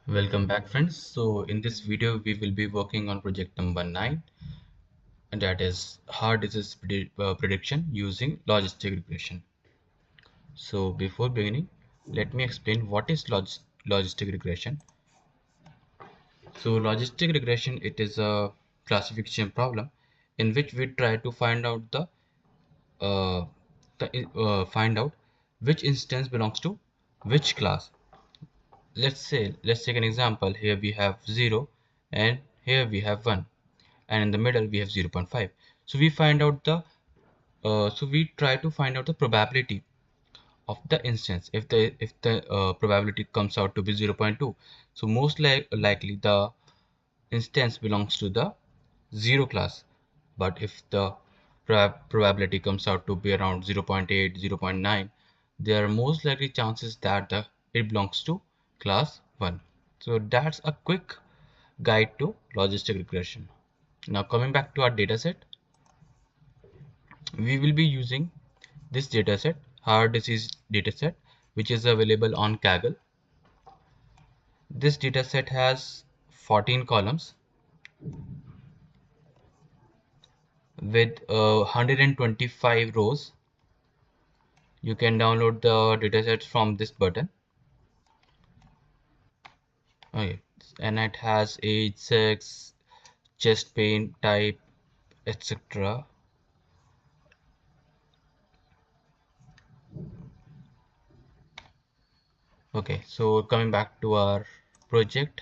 Welcome back, friends. So in this video we will be working on project number 9, and that is heart disease prediction using logistic regression. So before beginning, let me explain what is logistic regression. So logistic regression, it is a classification problem in which we try to find out uh, find out which instance belongs to which class. Let's take an example. Here we have 0 and here we have 1, and in the middle we have 0.5. So we try to find out the probability of the instance. If the probability comes out to be 0.2, so most likely the instance belongs to the 0 class. But if the probability comes out to be around 0.8, 0.9, there are most likely chances that it belongs to class 1. So that's a quick guide to logistic regression. Now coming back to our dataset, we will be using this dataset, heart disease dataset, which is available on Kaggle. This dataset has 14 columns with 125 rows. You can download the datasets from this button. Okay, and it has age, sex, chest pain type, etc. Okay, so coming back to our project,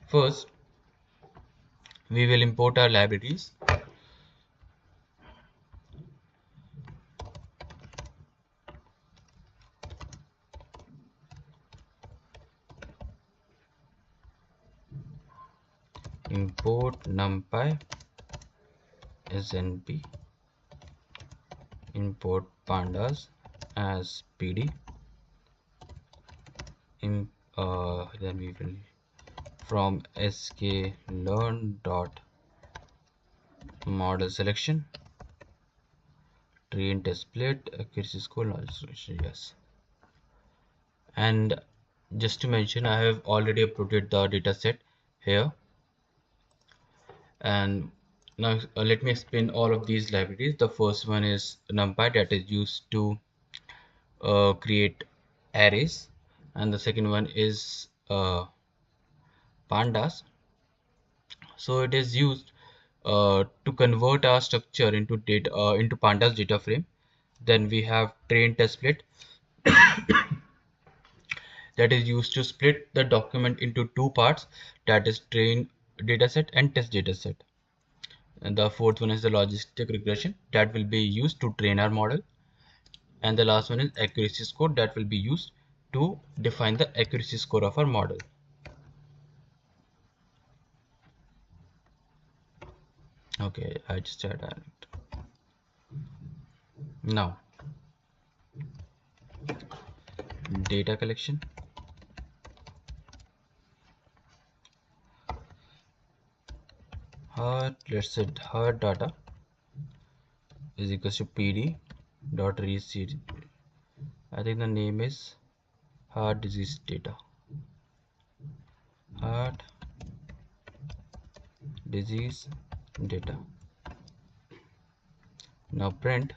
first we will import our libraries. Import numpy snp, import pandas as pd, then we will from sklearn dot model selection, train test split, accuracy score, yes. And just to mention, I have already uploaded the dataset here. And now let me explain all of these libraries. The first one is numpy, that is used to create arrays, and the second one is pandas. So it is used to convert our structure into pandas data frame. Then we have train test split, that is used to split the document into two parts, that is train dataset and test dataset. And the fourth one is the logistic regression, that will be used to train our model. And the last one is accuracy score, that will be used to define the accuracy score of our model. Okay, I just had it. Now data collection. Let's set her data is equals to pd dot read. I think the name is heart disease data. Heart disease data. Now print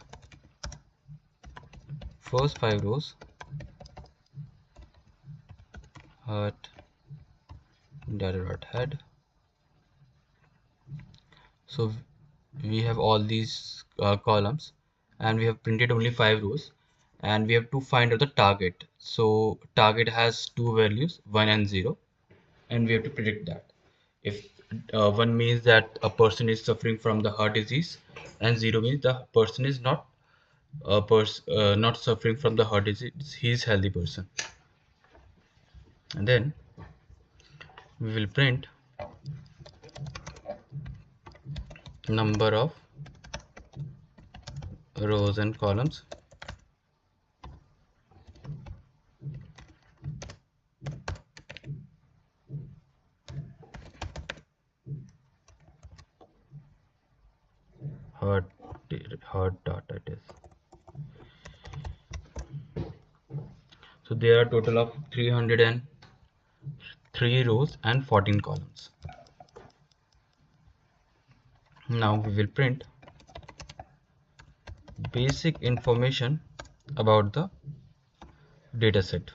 first 5 rows heart data dot head. So we have all these columns, and we have printed only 5 rows, and we have to find out the target. So target has two values, 1 and 0, and we have to predict that. If 1 means that a person is suffering from the heart disease, and 0 means the person is not suffering from the heart disease, he is healthy person. And then we will print number of rows and columns. Heart data it is. So there are total of 300 and 3 rows and 14 columns. Now we will print basic information about the dataset.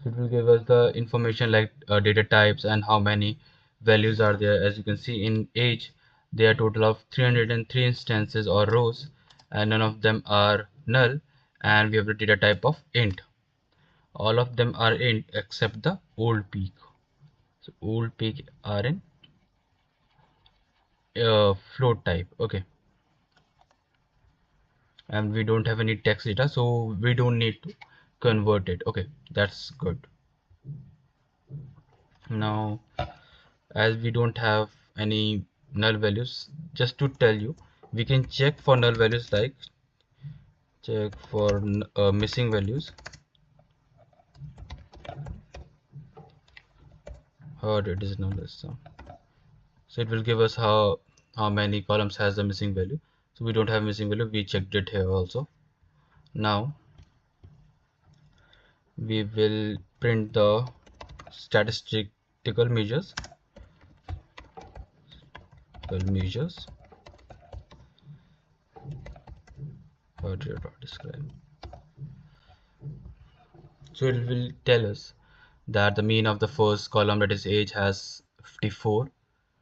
It will give us the information like data types and how many values are there. As you can see, in age there are total of 303 instances or rows, and none of them are null, and we have the data type of int. All of them are int except the old peak. So old peak are in float type. Okay, and we don't have any text data, so we don't need to convert it. Okay, that's good. Now, as we don't have any null values, just to tell you, we can check for null values, like check for missing values. How it is null is so it will give us how many columns has the missing value. So we don't have missing value, we checked it here also. Now we will print the statistical measures. How do you describe? So it will tell us that the mean of the first column, that is age, has 54.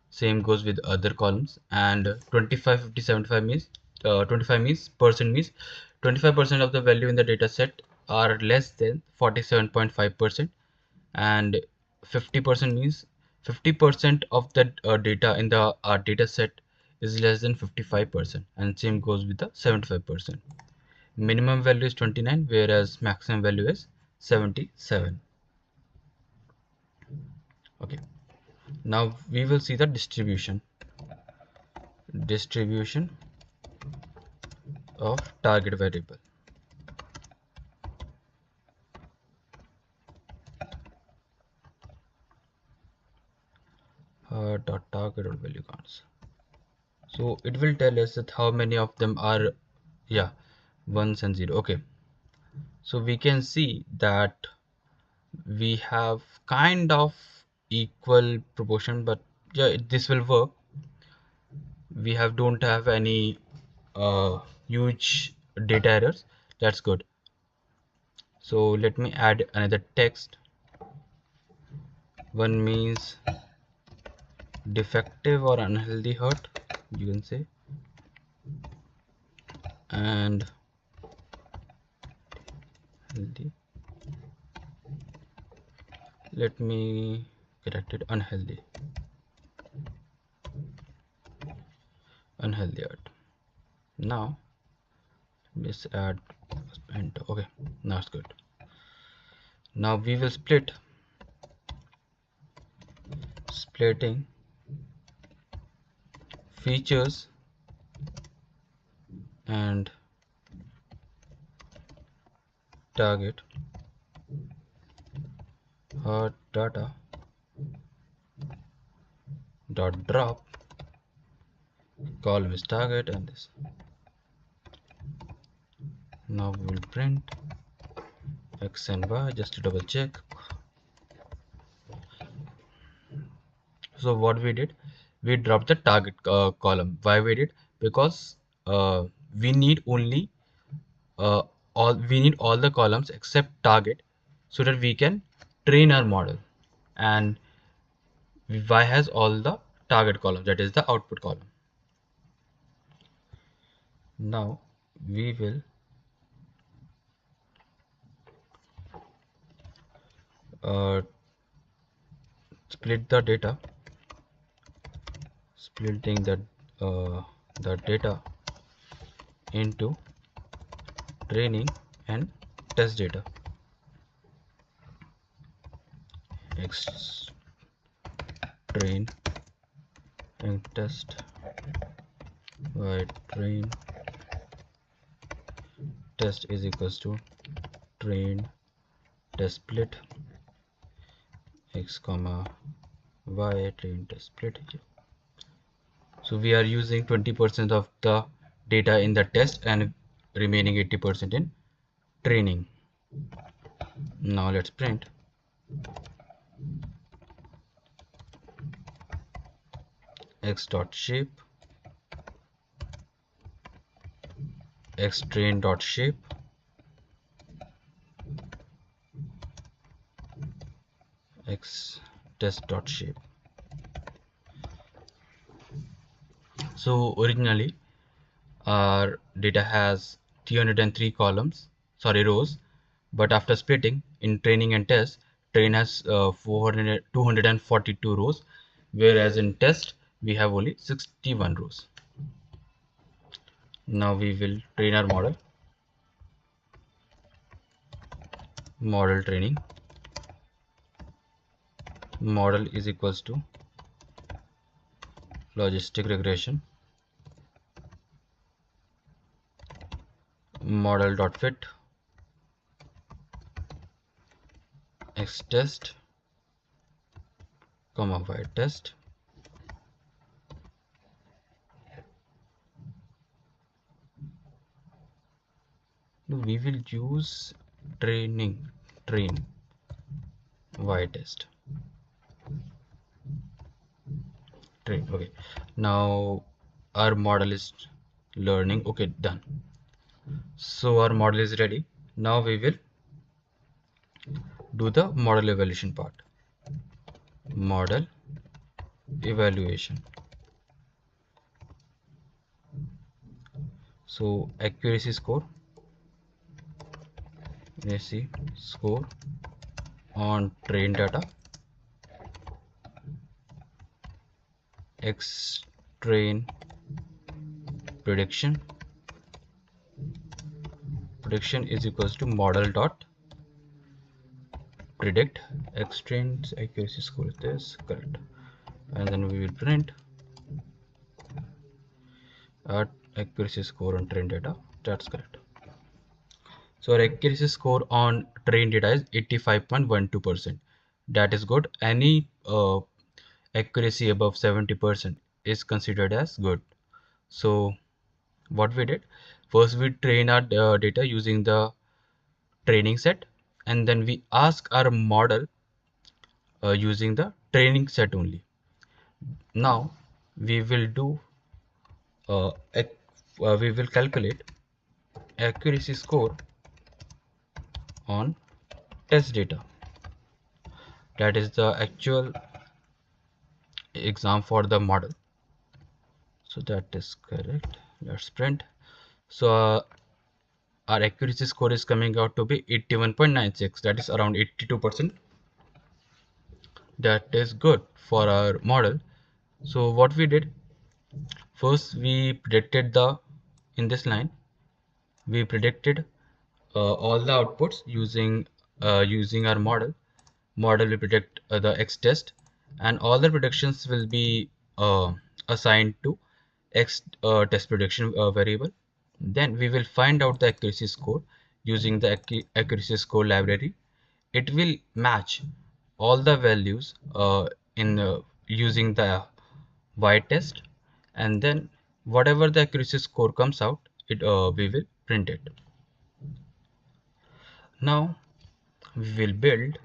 Same goes with other columns, and 25, 50, 75 means 25 means 25% of the value in the data set are less than 47.5%, and 50% means 50% of the data in the data set is less than 55%, and same goes with the 75%. Minimum value is 29, whereas maximum value is 77. Okay, now we will see the distribution of target variable. Dot target or value counts. So it will tell us that how many of them are ones and zero. Okay, so we can see that we have kind of equal proportion, but yeah, this will work. We don't have any huge data errors. That's good. So let me add another text. One means defective or unhealthy hurt, you can say, and healthy. Let me correct it, unhealthy hurt. Now let's add enter. Okay, now it's good. Now we will splitting features and target hurt data dot drop, column is target, and this. Now we will print x and y just to double check. So what we did, we dropped the target column. Why we did? Because we need only all the columns except target, so that we can train our model, and y has all the target column, that is the output column. Now we will split the data, splitting the data into training and test data. X train and test, y train test is equals to train test split x comma y train test split. So we are using 20% of the data in the test and remaining 80% in training. Now let's print x dot shape, x train dot shape, x test dot shape. So originally our data has 303 rows, but after splitting in training and test, train has 242 rows, whereas in test we have only 61 rows. Now we will train our model training. Model is equals to logistic regression model dot fit x test comma y test. We will use train y test train. Okay, now our model is learning. Okay, done. So our model is ready. Now we will do the model evaluation part. Model evaluation. So accuracy score on train data, x train prediction is equals to model dot predict x train's accuracy score is this, correct, and then we will print our accuracy score on train data. That's correct. So our accuracy score on train data is 85.12%. That is good. Any accuracy above 70% is considered as good. So what we did, first we train our data using the training set, and then we ask our model using the training set only. Now we will do we will calculate accuracy score on test data. That is the actual exam for the model. So that is correct. Let's print. So our accuracy score is coming out to be 81.96. That is around 82%. That is good for our model. So what we did, first we predicted in this line we predicted all the outputs using our model will predict the x test, and all the predictions will be assigned to x test prediction variable. Then we will find out the accuracy score using the accuracy score library. It will match all the values in using the y test, and then whatever the accuracy score comes out, we will print it. Now we will build,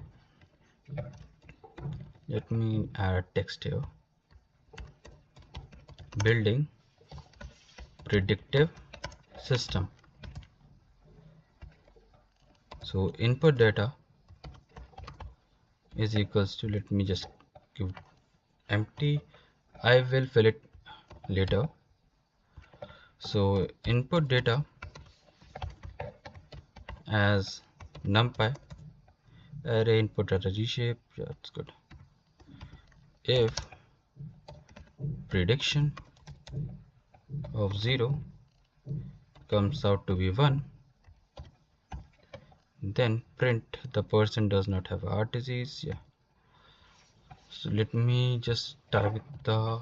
let me add text here, building predictive system. So input data is equals to, let me just give empty, I will fill it later. So input data as numpy array input data g-shape. Yeah, that's good. If prediction of 0 comes out to be 1, then print the person does not have heart disease. Yeah, so let me just start with the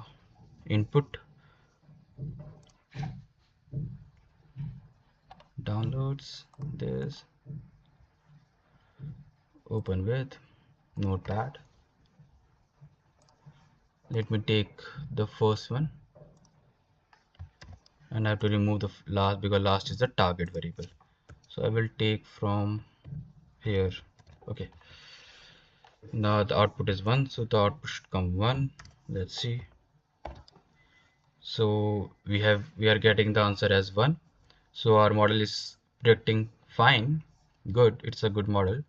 input. Downloads this, open with notepad. Let me take the first one, and I have to remove the last because last is the target variable. So I will take from here Okay, now the output is 1, so the output should come 1. Let's see. So we are getting the answer as 1. So our model is predicting fine, good, it's a good model.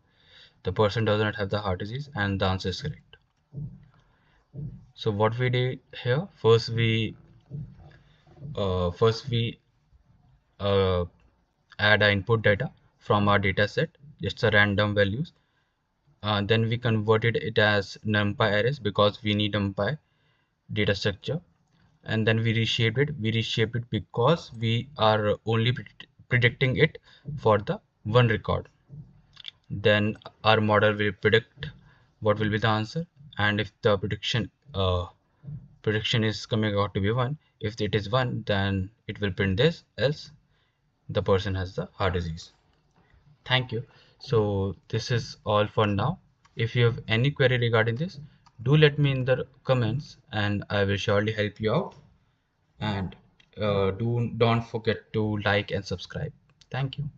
The person does not have the heart disease and the answer is correct. So what we did here, first we uh, add our input data from our data set, just a random values. Then we converted it as numpy arrays because we need numpy data structure, and then we reshaped it. We reshaped it because we are only predicting it for the one record. Then our model will predict what will be the answer, and if the prediction is coming out to be 1, if it is 1, then it will print this, else the person has the heart disease. Thank you. So this is all for now. If you have any query regarding this, do let me in the comments and I will surely help you out. And don't forget to like and subscribe. Thank you.